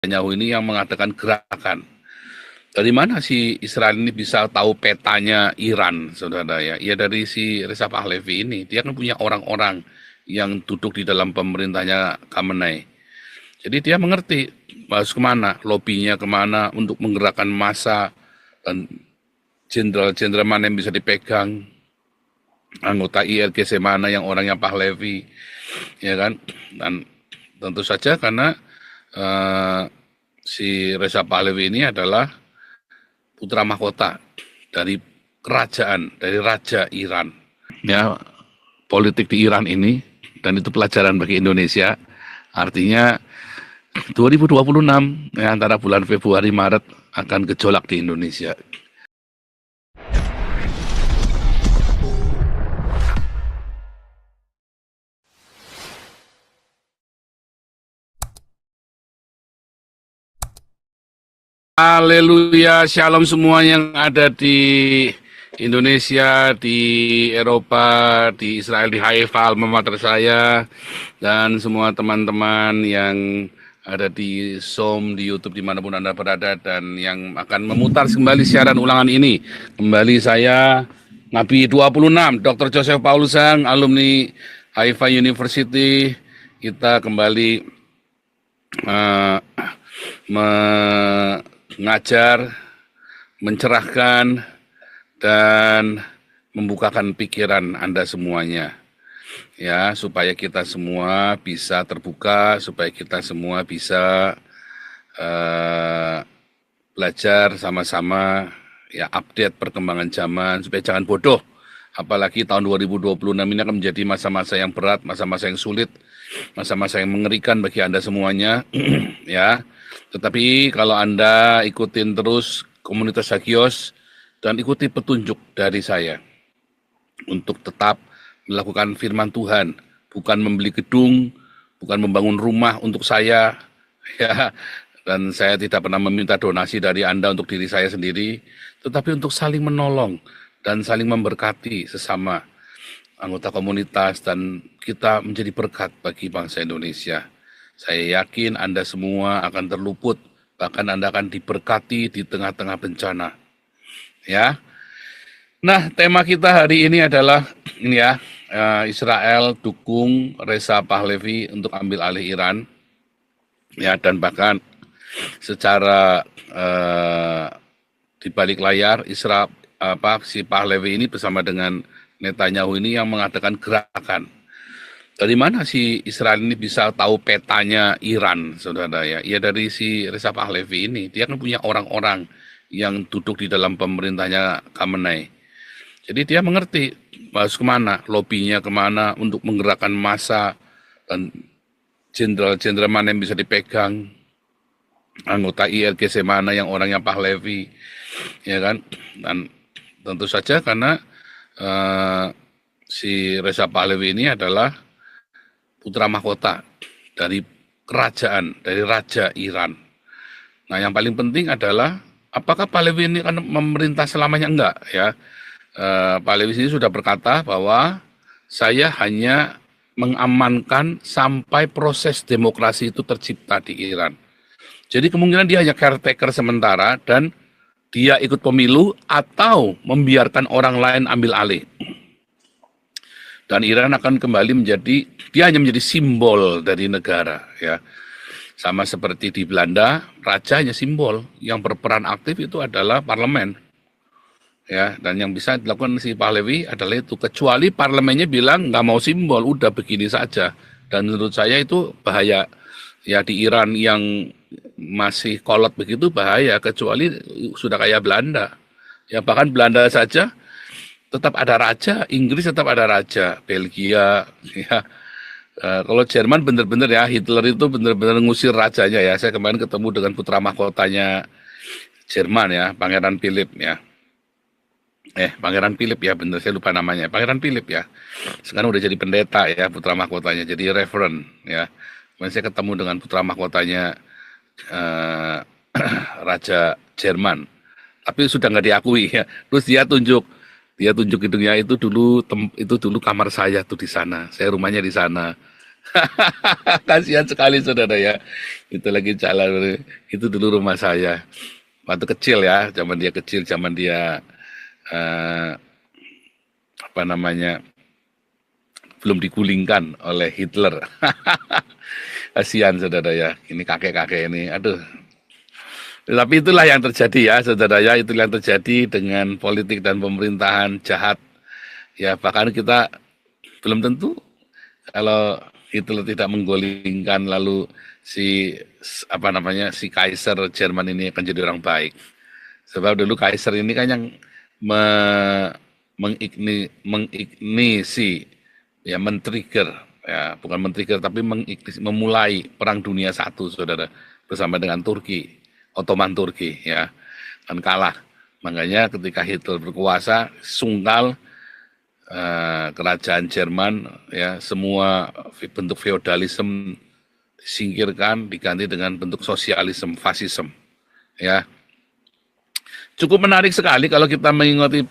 Netanyahu ini yang mengadakan gerakan. Dari mana si Israel ini bisa tahu petanya Iran, saudara ya? Ya dari si Reza Pahlavi ini. Dia kan punya orang-orang yang duduk di dalam pemerintahnya Khamenei. Jadi dia mengerti harus kemana, lobbynya kemana untuk menggerakkan massa dan jenderal-jenderal mana yang bisa dipegang, anggota IRGC mana yang orangnya Pahlavi, ya kan? Dan tentu saja karena si Reza Pahlavi ini adalah putra mahkota dari kerajaan, dari Raja Iran. Ya, politik di Iran ini, dan itu pelajaran bagi Indonesia, artinya 2026, ya, antara bulan Februari Maret akan gejolak di Indonesia. Haleluya, shalom semua yang ada di Indonesia, di Eropa, di Israel, di Haifa, alma mater saya, dan semua teman-teman yang ada di Zoom, di YouTube, dimanapun Anda berada, dan yang akan memutar kembali siaran ulangan ini. Kembali saya, Nabi 26, Dr. Joseph Paulusang, alumni Haifa University. Kita kembali mengajar, mencerahkan, dan membukakan pikiran Anda semuanya. Ya, supaya kita semua bisa terbuka, supaya kita semua bisa belajar sama-sama, ya, update perkembangan zaman, supaya jangan bodoh. Apalagi tahun 2026 ini akan menjadi masa-masa yang berat, masa-masa yang sulit, masa-masa yang mengerikan bagi Anda semuanya. Ya, tetapi kalau Anda ikutin terus komunitas Hagios dan ikuti petunjuk dari saya untuk tetap melakukan firman Tuhan, bukan membeli gedung, bukan membangun rumah untuk saya, ya, dan saya tidak pernah meminta donasi dari Anda untuk diri saya sendiri, tetapi untuk saling menolong dan saling memberkati sesama anggota komunitas, dan kita menjadi berkat bagi bangsa Indonesia. Saya yakin Anda semua akan terluput, bahkan Anda akan diberkati di tengah-tengah bencana. Ya. Nah, tema kita hari ini adalah ini ya, Israel dukung Reza Pahlavi untuk ambil alih Iran. Ya, dan bahkan secara di balik layar si Pahlavi ini bersama dengan Netanyahu ini yang mengadakan gerakan. Dari mana si Israel ini bisa tahu petanya Iran, saudara ya? Ya dari si Reza Pahlavi ini. Dia kan punya orang-orang yang duduk di dalam pemerintahnya Khamenei. Jadi dia mengerti harus kemana, lobbynya kemana untuk menggerakkan massa dan jenderal-jenderal mana yang bisa dipegang, anggota IRGC mana yang orangnya Pahlavi, ya kan? Dan tentu saja karena si Reza Pahlavi ini adalah putra mahkota dari kerajaan, dari Raja Iran. Nah, yang paling penting adalah apakah Pahlavi ini akan memerintah selamanya? Enggak, ya. Pahlavi ini sudah berkata bahwa saya hanya mengamankan sampai proses demokrasi itu tercipta di Iran. Jadi kemungkinan dia hanya caretaker sementara dan dia ikut pemilu atau membiarkan orang lain ambil alih. Dan Iran akan kembali menjadi, dia hanya menjadi simbol dari negara, ya. Sama seperti di Belanda, raja hanya simbol, yang berperan aktif itu adalah parlemen. Ya, dan yang bisa dilakukan si Pahlavi adalah itu, kecuali parlemennya bilang nggak mau simbol, udah begini saja. Dan menurut saya itu bahaya. Ya, di Iran yang masih kolot begitu bahaya, kecuali sudah kayak Belanda. Ya, bahkan Belanda saja tetap ada raja, Inggris tetap ada raja, Belgia, ya. Kalau Jerman benar-benar ya, Hitler itu benar-benar ngusir rajanya ya. Saya kemarin ketemu dengan putra mahkotanya Jerman ya, Pangeran Philip ya. Pangeran Philip ya, benar, saya lupa namanya. Pangeran Philip ya. Sekarang udah jadi pendeta ya, putra mahkotanya, jadi reverend ya. Kemarin saya ketemu dengan putra mahkotanya Raja Jerman. Tapi sudah nggak diakui ya. Terus dia tunjuk gedungnya itu dulu kamar saya tuh di sana. Saya rumahnya di sana. Kasihan sekali saudara ya. Itu lagi jalan, itu dulu rumah saya. Waktu kecil ya, zaman dia eh, apa namanya belum digulingkan oleh Hitler. Kasihan saudara ya, ini kakek-kakek ini, aduh. Tapi itulah yang terjadi ya, saudara ya, itulah yang terjadi dengan politik dan pemerintahan jahat. Ya bahkan kita belum tentu kalau Hitler tidak menggulingkan lalu si Kaiser Jerman ini akan jadi orang baik. Sebab dulu Kaiser ini kan yang me, mengignisi ya men-trigger ya bukan men-trigger tapi memulai perang dunia satu saudara bersama dengan Turki, Ottoman Turki ya kan kalah. Makanya ketika Hitler berkuasa sungkal kerajaan Jerman ya semua bentuk feodalisme disingkirkan diganti dengan bentuk sosialisme fasisme ya. Cukup menarik sekali kalau kita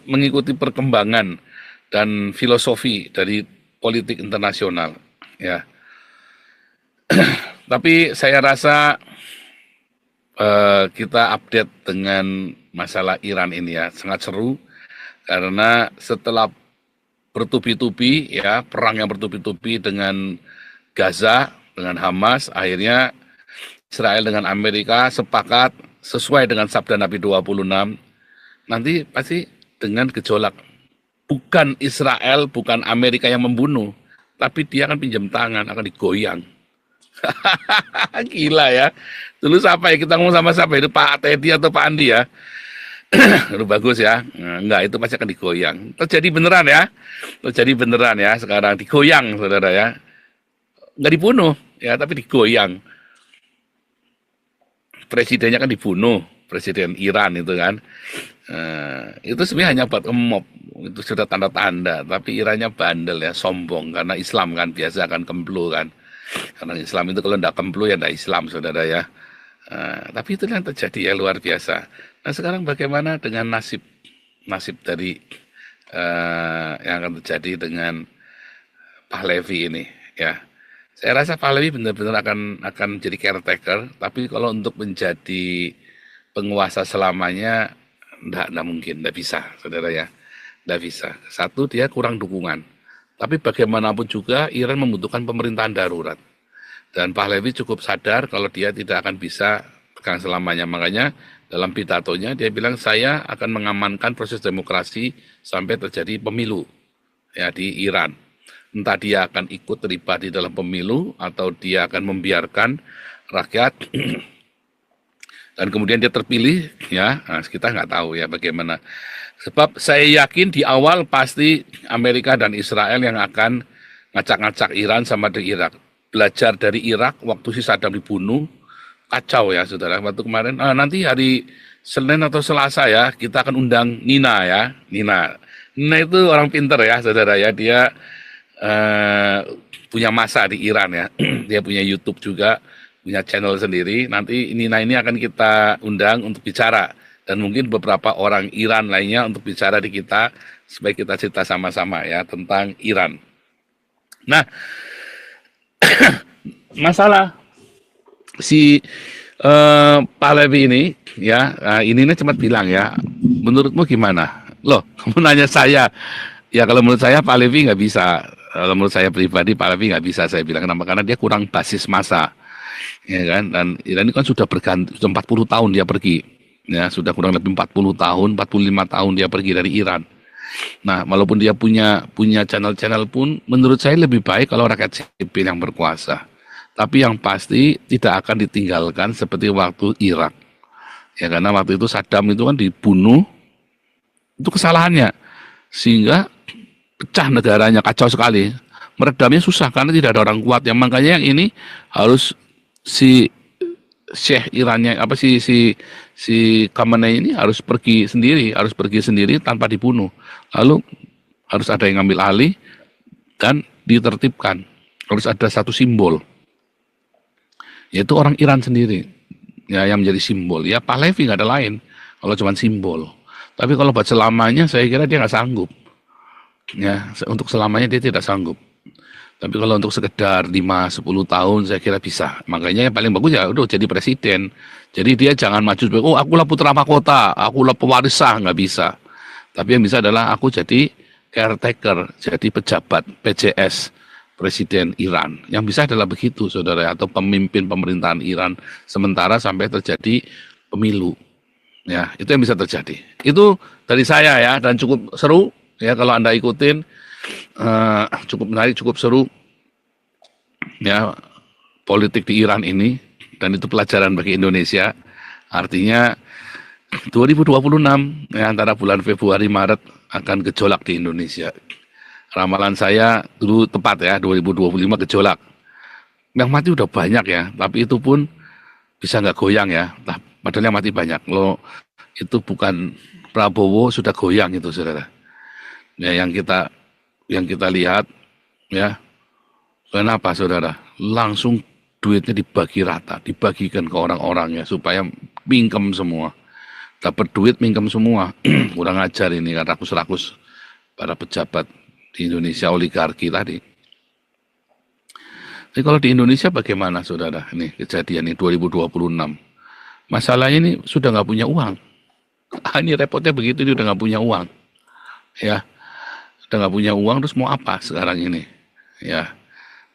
mengikuti perkembangan dan filosofi dari politik internasional ya. Tapi saya rasa kita update dengan masalah Iran ini ya sangat seru karena setelah bertubi-tubi ya perang yang bertubi-tubi dengan Gaza dengan Hamas akhirnya Israel dengan Amerika sepakat sesuai dengan sabda Nabi 26 nanti pasti dengan gejolak bukan Israel bukan Amerika yang membunuh tapi dia akan pinjam tangan akan digoyang. Gila ya. Dulu siapa ya kita ngomong sama siapa itu Pak Teddy atau Pak Andi ya. Itu bagus ya. Nah, enggak itu pasti akan digoyang. Terjadi beneran ya. Terjadi beneran ya sekarang digoyang saudara ya. Enggak dibunuh ya tapi digoyang. Presidennya kan dibunuh, presiden Iran itu kan. Itu sebenarnya hanya buat emop, itu sudah tanda-tanda. Tapi Irannya bandel ya, sombong karena Islam kan biasa akan kemplu kan. Karena Islam itu kalau tidak kemplu ya tidak Islam saudara ya. Tapi itu yang terjadi ya luar biasa. Nah sekarang bagaimana dengan nasib dari yang akan terjadi dengan Pahlavi ini ya. Saya rasa Pahlavi benar-benar akan jadi caretaker, tapi kalau untuk menjadi penguasa selamanya, enggak mungkin, enggak bisa, saudara ya. Enggak bisa. Satu, dia kurang dukungan. Tapi bagaimanapun juga, Iran membutuhkan pemerintahan darurat. Dan Pahlavi cukup sadar kalau dia tidak akan bisa pegang selamanya. Makanya dalam pidatonya dia bilang, saya akan mengamankan proses demokrasi sampai terjadi pemilu ya di Iran. Entah dia akan ikut terlibat di dalam pemilu atau dia akan membiarkan rakyat dan kemudian dia terpilih ya. Nah, kita nggak tahu ya bagaimana. Sebab saya yakin di awal pasti Amerika dan Israel yang akan ngacak-ngacak Iran sama di Irak. Belajar dari Irak waktu si Saddam dibunuh kacau ya saudara. Waktu kemarin nanti hari Senin atau Selasa ya kita akan undang Nina ya. Nina itu orang pinter ya saudara ya. Dia punya masa di Iran ya. Dia punya YouTube juga, punya channel sendiri. Nanti Nina ini akan kita undang untuk bicara dan mungkin beberapa orang Iran lainnya untuk bicara di kita supaya kita cerita sama-sama ya tentang Iran. Nah, masalah si Pahlavi ini ya, ini cepat bilang ya. Menurutmu gimana? Loh, kamu nanya saya. Ya kalau menurut saya Pahlavi nggak bisa. Kalau menurut saya pribadi Pahlavi nggak bisa saya bilang kenapa karena dia kurang basis massa ya kan dan Iran ini kan sudah berganti sudah 40 tahun dia pergi ya sudah kurang lebih 40 tahun 45 tahun dia pergi dari Iran. Nah walaupun dia punya channel-channel pun menurut saya lebih baik kalau rakyat sipil yang berkuasa tapi yang pasti tidak akan ditinggalkan seperti waktu Irak ya karena waktu itu Saddam itu kan dibunuh itu kesalahannya sehingga pecah negaranya kacau sekali meredamnya susah karena tidak ada orang kuat yang makanya yang ini harus si Syekh Irannya apa si Khamenei ini harus pergi sendiri tanpa dibunuh lalu harus ada yang ngambil alih dan ditertibkan harus ada satu simbol yaitu orang Iran sendiri ya yang menjadi simbol ya Pahlavi nggak ada lain kalau cuma simbol tapi kalau buat selamanya saya kira dia nggak sanggup ya untuk selamanya dia tidak sanggup Tapi kalau untuk sekedar 5-10 tahun saya kira bisa. Makanya yang paling bagus ya udah jadi presiden. Jadi dia jangan maju sebagai, oh akulah putra mahkota, akulah pewaris sah, nggak bisa. Tapi yang bisa adalah aku jadi caretaker, jadi pejabat PJS Presiden Iran. Yang bisa adalah begitu, saudara, atau pemimpin pemerintahan Iran sementara sampai terjadi pemilu. Ya, itu yang bisa terjadi. Itu dari saya ya, dan cukup seru ya kalau Anda ikutin, cukup menarik, cukup seru ya politik di Iran ini, dan itu pelajaran bagi Indonesia. Artinya 2026 ya, antara bulan Februari Maret akan gejolak di Indonesia. Ramalan saya dulu tepat ya, 2025 gejolak. Yang mati udah banyak ya, tapi itu pun bisa nggak goyang ya. Nah, padahal yang mati banyak. Lo itu bukan Prabowo sudah goyang itu, saudara. Ya, yang kita lihat ya, kenapa saudara? Langsung duitnya dibagi rata, dibagikan ke orang-orang ya supaya mingkem semua. Dapat duit mingkem semua. Kurang ajar ini kan, rakus-rakus para pejabat di Indonesia, oligarki tadi. Tapi kalau di Indonesia bagaimana saudara? Ini kejadian ini 2026. Masalahnya ini sudah nggak punya uang. Ini repotnya begitu, dia udah nggak punya uang. Ya, udah nggak punya uang, terus mau apa sekarang ini? Ya.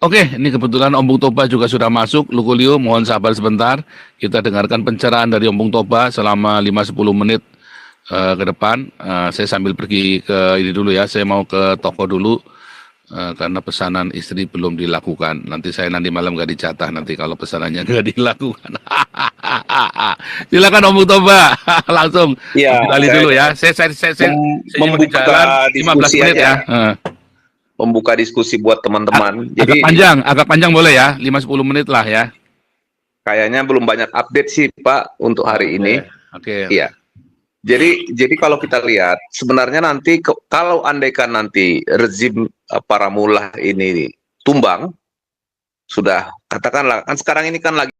Oke, ini kebetulan Om Bung Toba juga sudah masuk. Lukulio, mohon sabar sebentar. Kita dengarkan pencerahan dari Om Bung Toba selama 5-10 menit ke depan. Saya sambil pergi ke ini dulu ya, saya mau ke toko dulu. Karena pesanan istri belum dilakukan. Nanti malam gak dijatah nanti kalau pesanannya gak dilakukan. Silakan Om Bung Toba, langsung Ya, ambil alih dulu ya. Saya membuka diskusi 15 menit aja. ya. Membuka diskusi buat teman-teman. Jadi agak panjang boleh ya, 5-10 menit lah ya. kayaknya belum banyak update sih Pak untuk hari ini. Oke. Iya. Jadi kalau kita lihat sebenarnya nanti kalau andaikan nanti rezim para mullah ini tumbang, sudah katakanlah kan sekarang ini kan lagi